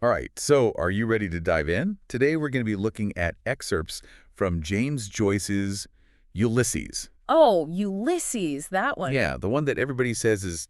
All right, so are you ready to dive in? Today we're going to be looking at excerpts from James Joyce's Ulysses. Oh, Ulysses, that one. Yeah, the one that everybody says is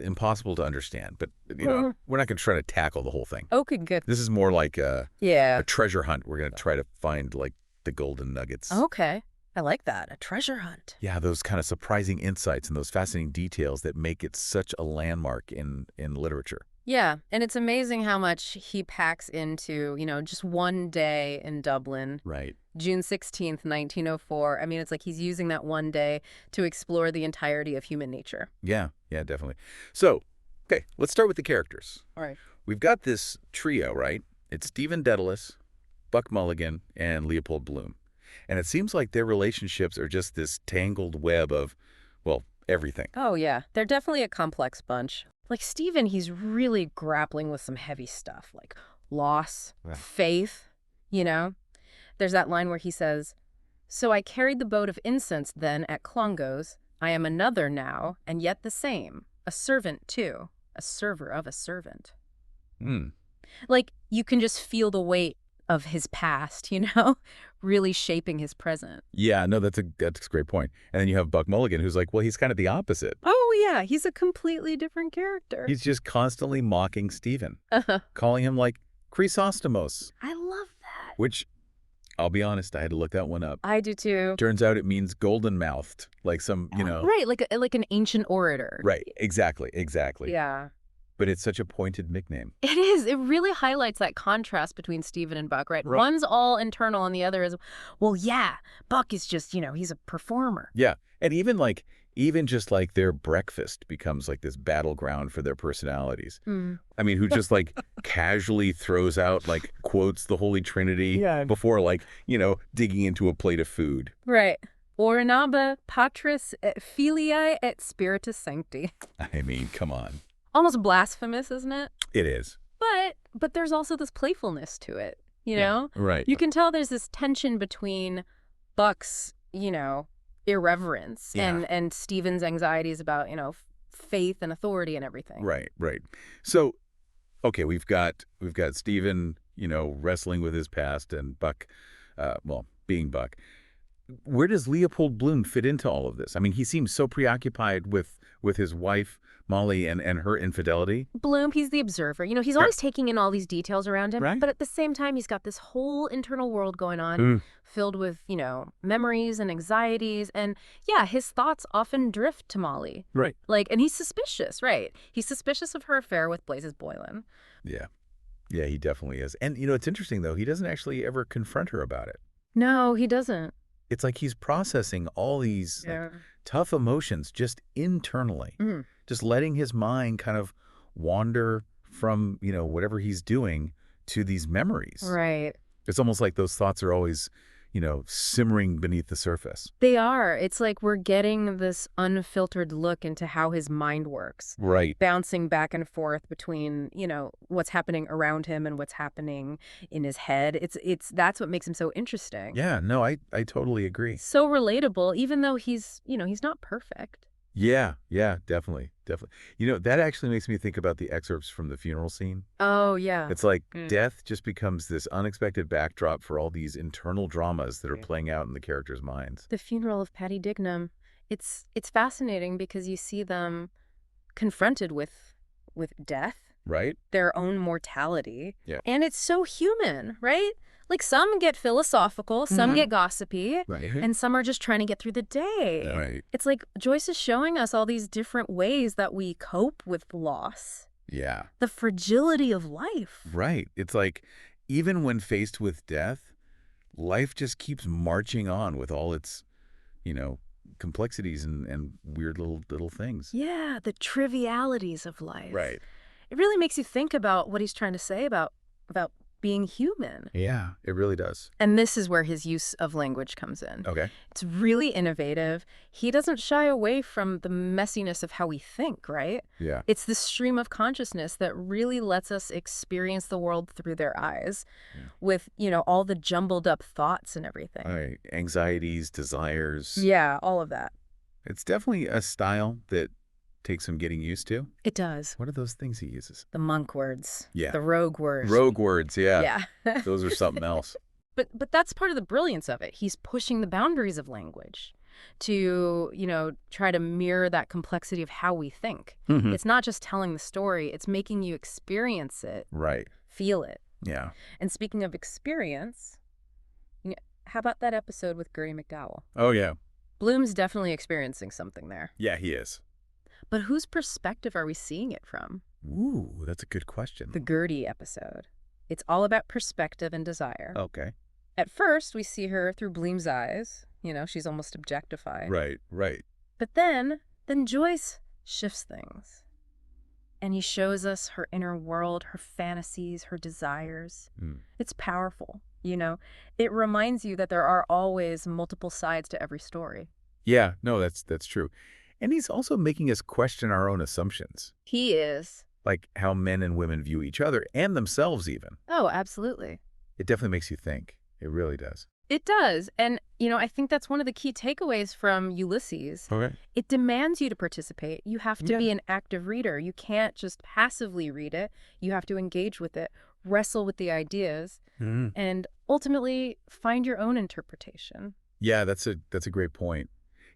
impossible to understand, but, Mhm. we're not going to try to tackle the whole thing. Okay, good. This is more like a Yeah. treasure hunt. We're going to try to find, like, the golden nuggets. Okay. I like that. A treasure hunt. Yeah, those kind of surprising insights and those fascinating details that make it such a landmark in literature. Yeah, and it's amazing how much he packs into, just one day in Dublin, Right. June 16th, 1904. I mean, it's like he's using that one day to explore the entirety of human nature. Yeah, yeah, definitely. So, okay, let's start with the characters. All right. We've got this trio, right? It's Stephen Dedalus, Buck Mulligan, and Leopold Bloom. And it seems like their relationships are just this tangled web of, well, everything. Oh, yeah. They're definitely a complex bunch. Like Stephen, he's really grappling with some heavy stuff like loss, Yeah. faith, you know? There's that line where he says, "So I carried the boat of incense then at Clongowes. I am another now, and yet the same. A servant, too. A server of a servant." Hmm. Like, you can just feel the weight of his past, really shaping his present. Yeah, no, that's a great point. And then you have Buck Mulligan, who's like, well, he's kind of the opposite. Oh, yeah, he's a completely different character. He's just constantly mocking Stephen, Uh-huh. calling him like Chrysostomos, I love that. which, I'll be honest, I had to look that one up. I do, too. Turns out it means golden-mouthed, like some, Right, like an ancient orator. Right, exactly. Yeah. But it's such a pointed nickname. It is. It really highlights that contrast between Steven and Buck, right? Right. One's all internal and the other is, well, yeah, Buck is just, he's a performer. Yeah, and even just like their breakfast becomes like this battleground for their personalities. Mm. I mean, who just like casually throws out like quotes the Holy Trinity Yeah. before like, digging into a plate of food. Right. Ornabe patris et filii et spiritus sancti. I mean, come on. Almost blasphemous, isn't it? It is. But there's also this playfulness to it, Yeah. Right. You can tell there's this tension between Buck's, irreverence Yeah. and Stephen's anxieties about, faith and authority and everything. Right. So, okay, we've got Stephen, wrestling with his past and Buck, being Buck. Where does Leopold Bloom fit into all of this? I mean, he seems so preoccupied with his wife, Molly, and her infidelity. Bloom, he's the observer. He's always taking in all these details around him. Right. But at the same time, he's got this whole internal world going on Mm. filled with, memories and anxieties. And yeah, his thoughts often drift to Molly. Right. And he's suspicious, right? He's suspicious of her affair with Blazes Boylan. Yeah. Yeah, he definitely is. And, it's interesting, though. He doesn't actually ever confront her about it. No, he doesn't. It's like he's processing all these like, tough emotions just internally, Mhm. just letting his mind kind of wander from, whatever he's doing to these memories. Right. It's almost like those thoughts are always, simmering beneath the surface. They are. It's like we're getting this unfiltered look into how his mind works. Right. Bouncing back and forth between, what's happening around him and what's happening in his head. That's what makes him so interesting. Yeah, no, I totally agree. So relatable, even though he's not perfect. Yeah, definitely. That actually makes me think about the excerpts from the funeral scene. Oh, yeah. It's like death just becomes this unexpected backdrop for all these internal dramas that are playing out in the characters' minds. The funeral of Patty Dignam. It's fascinating because you see them confronted with death, Right? their own mortality. Yeah. And it's so human, right? Like some get philosophical, some get gossipy, Right. and some are just trying to get through the day. Right. It's like Joyce is showing us all these different ways that we cope with loss, Yeah. the fragility of life. Right. It's like even when faced with death, life just keeps marching on with all its, complexities and weird little things. Yeah, the trivialities of life. Right. It really makes you think about what he's trying to say about being human. Yeah, it really does. And this is where his use of language comes in. Okay. It's really innovative. He doesn't shy away from the messiness of how we think, right? Yeah. It's the stream of consciousness that really lets us experience the world through their eyes with, all the jumbled up thoughts and everything. Right. Anxieties, desires. Yeah, all of that. It's definitely a style that take some getting used to. It does. What are those things he uses? The monk words. Yeah. The rogue words. Rogue words, yeah. Yeah. Those are something else. But that's part of the brilliance of it. He's pushing the boundaries of language to, try to mirror that complexity of how we think. Mhm. It's not just telling the story, it's making you experience it, Right. feel it. Yeah. And speaking of experience, how about that episode with Gertie McDowell? Oh, yeah. Bloom's definitely experiencing something there. Yeah, he is. But whose perspective are we seeing it from? Ooh, that's a good question. The Gertie episode. It's all about perspective and desire. Okay. At first, we see her through Bloom's eyes. She's almost objectified. Right, right. But then Joyce shifts things. And he shows us her inner world, her fantasies, her desires. Mm. It's powerful, It reminds you that there are always multiple sides to every story. Yeah, no, that's true. And he's also making us question our own assumptions, He is. like how men and women view each other and themselves even. Oh, absolutely. It definitely makes you think. It really does. It does. And, I think that's one of the key takeaways from Ulysses. Okay. It demands you to participate. You have to be an active reader. You can't just passively read it. You have to engage with it, wrestle with the ideas, and ultimately find your own interpretation. Yeah, that's a great point.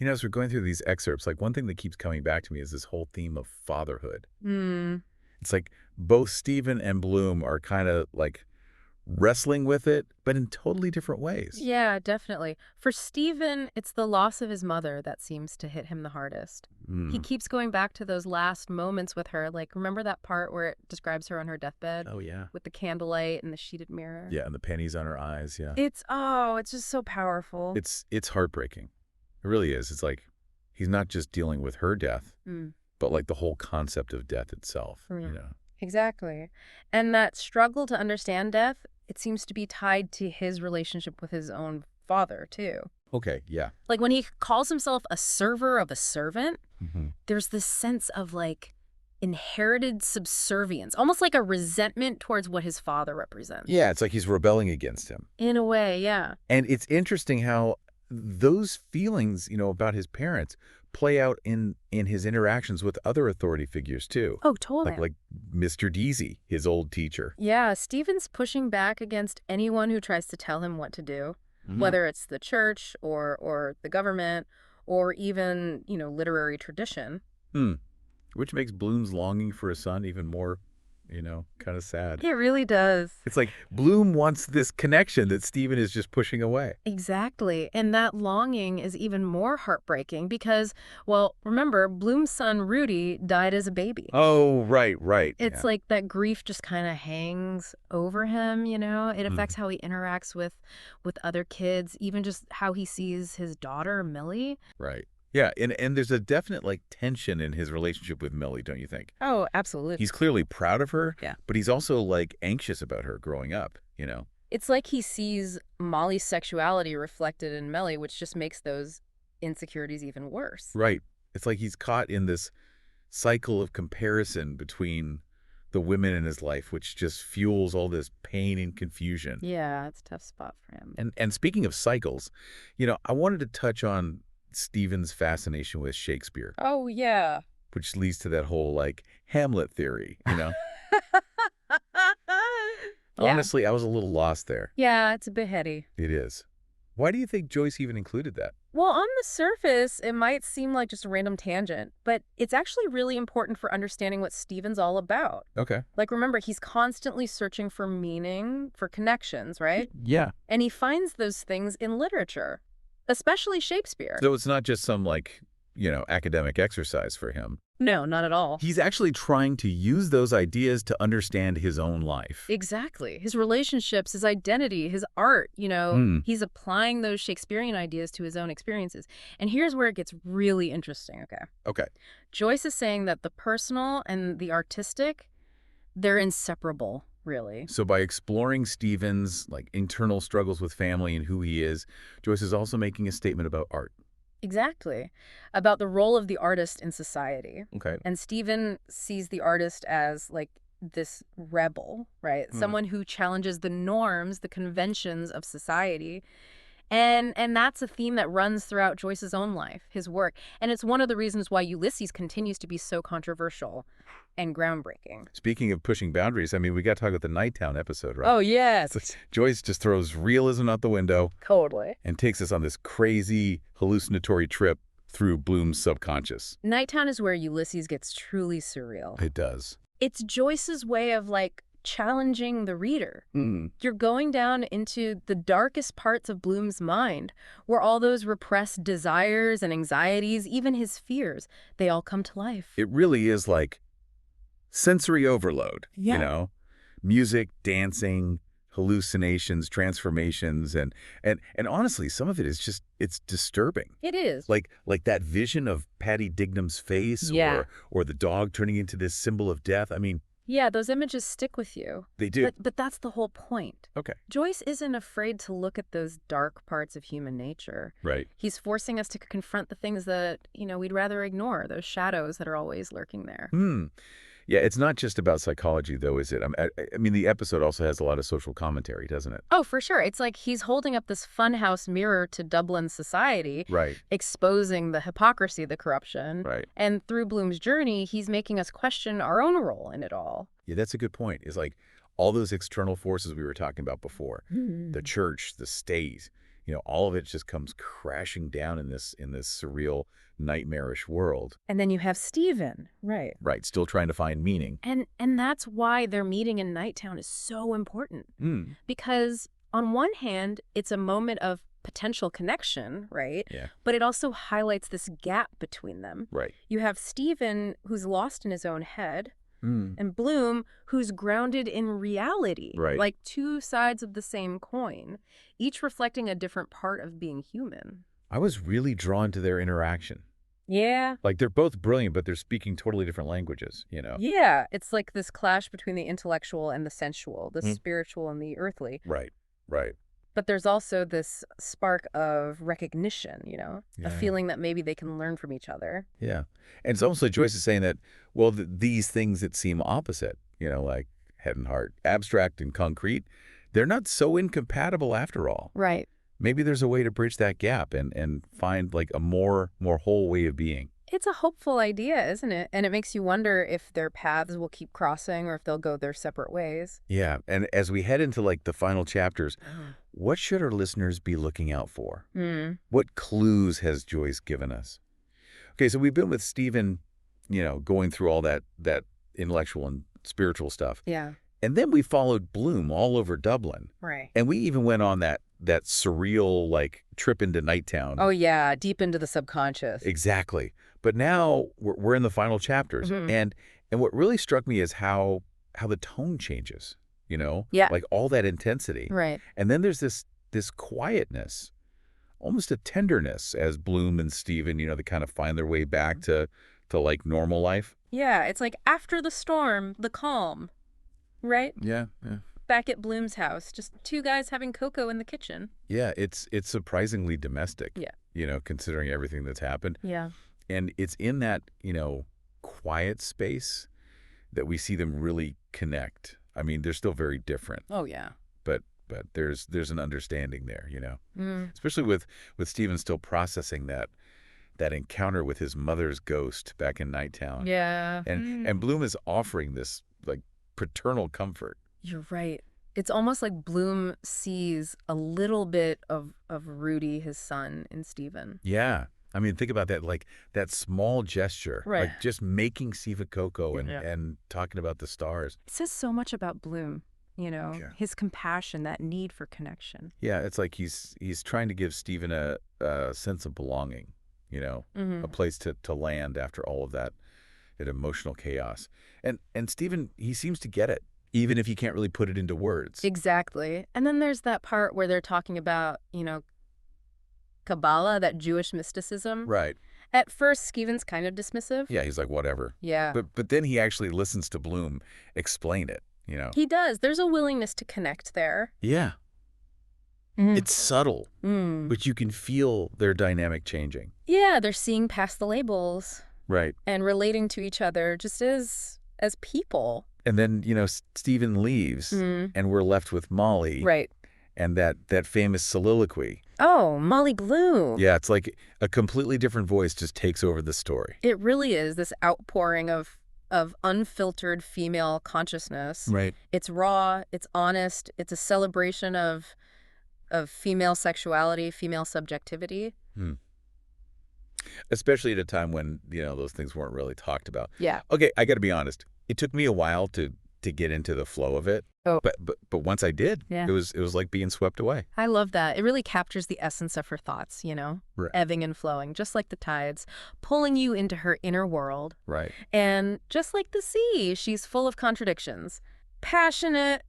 As we're going through these excerpts, like one thing that keeps coming back to me is this whole theme of fatherhood. It's like both Stephen and Bloom are kind of like wrestling with it, but in totally different ways. Yeah, definitely. For Stephen, it's the loss of his mother that seems to hit him the hardest. He keeps going back to those last moments with her. Like, remember that part where it describes her on her deathbed? Oh, yeah. With the candlelight and the sheeted mirror? Yeah, and the pennies on her eyes, yeah. It's just so powerful. It's heartbreaking. It really is. It's like he's not just dealing with her death, but like the whole concept of death itself, Exactly. And that struggle to understand death, it seems to be tied to his relationship with his own father, too. Okay, yeah. Like when he calls himself a server of a servant, there's this sense of like inherited subservience, almost like a resentment towards what his father represents. Yeah, it's like he's rebelling against him. In a way, yeah. And it's interesting how those feelings, about his parents play out in his interactions with other authority figures too. Oh, totally. Like Mr. Deasy, his old teacher. Yeah, Stephen's pushing back against anyone who tries to tell him what to do, whether it's the church or the government or even, literary tradition. Which makes Bloom's longing for a son even more, kind of sad. It really does. It's like Bloom wants this connection that Stephen is just pushing away. Exactly. And that longing is even more heartbreaking because, well, remember, Bloom's son Rudy died as a baby. Oh, right. It's like that grief just kind of hangs over him, It affects how he interacts with other kids, even just how he sees his daughter, Millie. Right. Yeah, and there's a definite tension in his relationship with Millie, don't you think? Oh, absolutely. He's clearly proud of her, Yeah. But he's also anxious about her growing up, It's like he sees Molly's sexuality reflected in Millie, which just makes those insecurities even worse. Right. It's like he's caught in this cycle of comparison between the women in his life, which just fuels all this pain and confusion. Yeah, it's a tough spot for him. And speaking of cycles, I wanted to touch on Stephen's fascination with Shakespeare. Oh, yeah. Which leads to that whole Hamlet theory, Yeah. Honestly, I was a little lost there. Yeah, it's a bit heady. It is. Why do you think Joyce even included that? Well, on the surface, it might seem like just a random tangent, but it's actually really important for understanding what Stephen's all about. Okay. Like, remember, he's constantly searching for meaning, for connections, right? Yeah. And he finds those things in literature, especially Shakespeare. So it's not just some academic exercise for him. No, not at all. He's actually trying to use those ideas to understand his own life. Exactly. His relationships, his identity, his art, he's applying those Shakespearean ideas to his own experiences. And here's where it gets really interesting, okay? Okay. Joyce is saying that the personal and the artistic, they're inseparable, really. So by exploring Stephen's internal struggles with family and who he is, Joyce is also making a statement about art. Exactly. About the role of the artist in society. Okay. And Stephen sees the artist as this rebel, right? Someone who challenges the norms, the conventions of society. And that's a theme that runs throughout Joyce's own life, his work. And it's one of the reasons why Ulysses continues to be so controversial and groundbreaking. Speaking of pushing boundaries, I mean, we got to talk about the Nighttown episode, right? Oh, yes. Joyce just throws realism out the window Totally. and takes us on this crazy hallucinatory trip through Bloom's subconscious. Nighttown is where Ulysses gets truly surreal. It does. It's Joyce's way of, like, challenging the reader. You're going down into the darkest parts of Bloom's mind, where all those repressed desires and anxieties, even his fears, they all come to life. It really is like sensory overload, Yeah. you know? Music, dancing, hallucinations, transformations, and honestly, some of it is just, it's disturbing. It is. Like that vision of Patty Dignam's face, Yeah. or the dog turning into this symbol of death. I mean, Yeah, those images stick with you. they do. But that's the whole point. Okay. Joyce isn't afraid to look at those dark parts of human nature. Right. He's forcing us to confront the things that, we'd rather ignore, those shadows that are always lurking there. Yeah, it's not just about psychology, though, is it? I mean, the episode also has a lot of social commentary, doesn't it? Oh, for sure. It's like he's holding up this funhouse mirror to Dublin society, Right. exposing the hypocrisy, the corruption. Right. And through Bloom's journey, he's making us question our own role in it all. Yeah, that's a good point. It's like all those external forces we were talking about before, the church, the state, all of it just comes crashing down in this surreal, nightmarish world. And then you have Stephen, right? Right, still trying to find meaning. And that's why their meeting in Nighttown is so important. Because on one hand, it's a moment of potential connection, right? Yeah. But it also highlights this gap between them. Right. You have Stephen, who's lost in his own head, Mm. and Bloom, who's grounded in reality. Right. Like two sides of the same coin, each reflecting a different part of being human. I was really drawn to their interaction. Yeah. Like, they're both brilliant, but they're speaking totally different languages, Yeah. It's like this clash between the intellectual and the sensual, the Mhm. spiritual and the earthly. Right, right. But there's also this spark of recognition, a Yeah. feeling that maybe they can learn from each other. Yeah. And it's almost like Joyce is saying that, well, these things that seem opposite, like head and heart, abstract and concrete, they're not so incompatible after all. Right. Maybe there's a way to bridge that gap and find like a more whole way of being. It's a hopeful idea, isn't it? And it makes you wonder if their paths will keep crossing or if they'll go their separate ways. Yeah. And as we head into like the final chapters, what should our listeners be looking out for? What clues has Joyce given us? Okay, so we've been with Stephen, going through all that intellectual and spiritual stuff. Yeah. And then we followed Bloom all over Dublin. Right. And we even went on that surreal like trip into Nighttown. Oh, yeah. Deep into the subconscious. Exactly. But now we're in the final chapters. And what really struck me is how the tone changes, Yeah. like all that intensity. Right. And then there's this quietness, almost a tenderness as Bloom and Stephen, they kind of find their way back to like normal life. Yeah. It's like after the storm, the calm. Right? Yeah. Back at Bloom's house, just two guys having cocoa in the kitchen. Yeah, it's surprisingly domestic. Yeah. Considering everything that's happened. Yeah. And it's in that, quiet space that we see them really connect. I mean, they're still very different, Oh, yeah. but there's an understanding there, especially with Stephen still processing that encounter with his mother's ghost back in Nighttown. Yeah. And Bloom is offering this like paternal comfort. You're right. It's almost like Bloom sees a little bit of Rudy, his son, in Stephen. Yeah. I mean, think about that, like that small gesture, Right. like just making Siva Coco Yeah. and talking about the stars. It says so much about Bloom, Yeah. his compassion, that need for connection. Yeah, it's like he's trying to give Stephen a sense of belonging, a place to land after all of that emotional chaos. And Stephen, he seems to get it, even if he can't really put it into words. Exactly. And then there's that part where they're talking about, Kabbalah, that Jewish mysticism. Right. At first, Stephen's kind of dismissive. Yeah, he's like, whatever. Yeah. But then he actually listens to Bloom explain it, He does. There's a willingness to connect there. Yeah. It's subtle, but you can feel their dynamic changing. Yeah, they're seeing past the labels Right. and relating to each other just as people. And then, Stephen leaves, and we're left with Molly. Right. And that famous soliloquy. Oh, Molly Bloom. Yeah, it's like a completely different voice just takes over the story. It really is this outpouring of unfiltered female consciousness. Right. It's raw, it's honest, it's a celebration of female sexuality, female subjectivity. Hmm. Especially at a time when, those things weren't really talked about. Yeah. Okay, I got to be honest. It took me a while to get into the flow of it. Oh. But once I did, Yeah. it was like being swept away. I love that. It really captures the essence of her thoughts, Right. ebbing and flowing, just like the tides, pulling you into her inner world. Right. And just like the sea, she's full of contradictions. Passionate,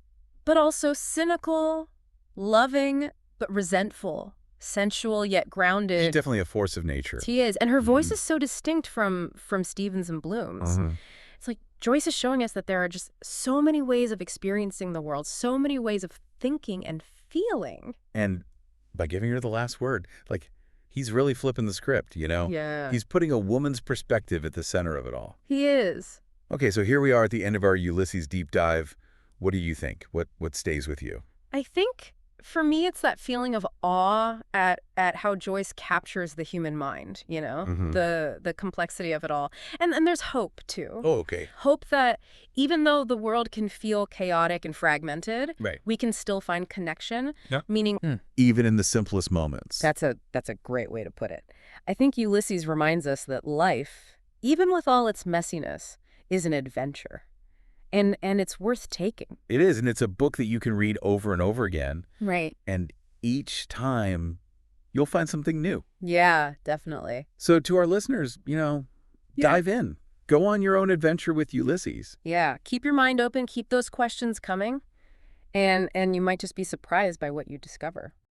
but also cynical, loving, but resentful, sensual yet She's grounded. definitely a force of nature. She is. And her voice Mhm. is so distinct from Stevens and Bloom's. Mhm. It's like Joyce is showing us that there are just so many ways of experiencing the world, so many ways of thinking and feeling. And by giving her the last word, like, he's really flipping the script, Yeah. He's putting a woman's perspective at the center of it all. He is. Okay, so here we are at the end of our Ulysses deep dive. What do you think? What stays with you? I think for me, it's that feeling of awe at how Joyce captures the human mind, Mhm. the complexity of it all. And there's hope, too. Oh, okay. Hope that even though the world can feel chaotic and fragmented, Right. we can still find connection, Yeah. meaning Even in the simplest moments. that's a great way to put it. I think Ulysses reminds us that life, even with all its messiness, is an adventure. And it's worth taking. It is, and it's a book that you can read over and over again, Right. and each time you'll find something new. Yeah, definitely. So to our listeners, dive in. Go on your own adventure with Ulysses. Yeah, keep your mind open, keep those questions coming, and you might just be surprised by what you discover.